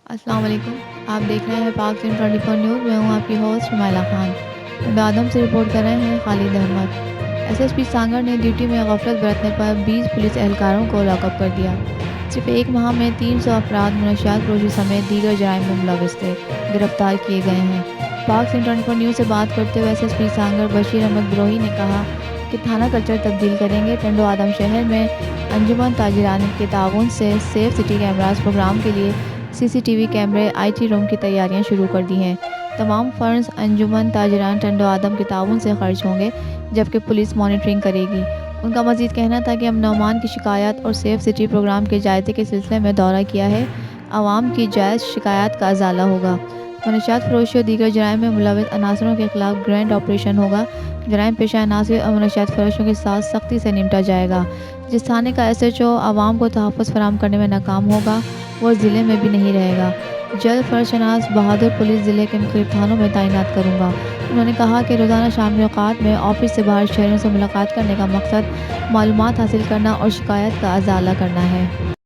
अस्सलाम वालेकुम। आप देख रहे हैं पाक न्यूज़ 24 न्यूज़। मैं हूं आपकी होस्ट हुमायला खान। बादम से रिपोर्ट कर रहे हैं खालिद अहमद। एसएसपी सांगड़ ने ड्यूटी में गफलत बरतने पर 20 पुलिस एहलकारों को लॉकअप कर दिया। सिर्फ एक माह में 300 अफराद मनशियात फरोशी समेत दीगर जराइम में मुलविस थे गिरफ्तार किए गए हैं। पाक न्यूज़ 24 न्यूज़ से बात करते हुए एसएसपी सांगड़ बशीर अहमद बिरोही ने कहा कि थाना कल्चर तब्दील करेंगे। टंडो आदम शहर में अंजुमन ताजिरान के ताउन से सेफ सिटी कैमरास प्रोग्राम के लिए सीसीटीवी कैमरे आईटी रूम की तैयारियां शुरू कर दी हैं। तमाम फंड्स अंजुमन ताजिरान टंडो आदम के ताउन से खर्च होंगे, जबकि पुलिस मॉनिटरिंग करेगी। उनका मजीद कहना था कि हम नौमान की शिकायत और सेफ सिटी प्रोग्राम के जायजे के सिलसिले में दौरा किया है। आवाम की जायज़ शिकायत का अजाला होगा। मनशियात फरोशी और दीगर जराइम में मुलविस अनासरों के खिलाफ ग्रैंड ऑपरेशन होगा। जराइम पेशा अनासर और मनशियात फरोशों के साथ सख्ती से निपटा जाएगा। जिस थाने का एसएचओ आवाम को तहफ़्फ़ुज़ फराहम करने में नाकाम होगा, वो ज़िले में भी नहीं रहेगा। जल्द फरशनास बहादुर पुलिस ज़िले के मुख्तलिफ थानों में तैनात करूँगा। उन्होंने कहा कि रोज़ाना शामी औक़ात में ऑफिस से बाहर शहरियों से मुलाकात करने का मकसद मालूमात हासिल करना और शिकायत का अजाला करना है।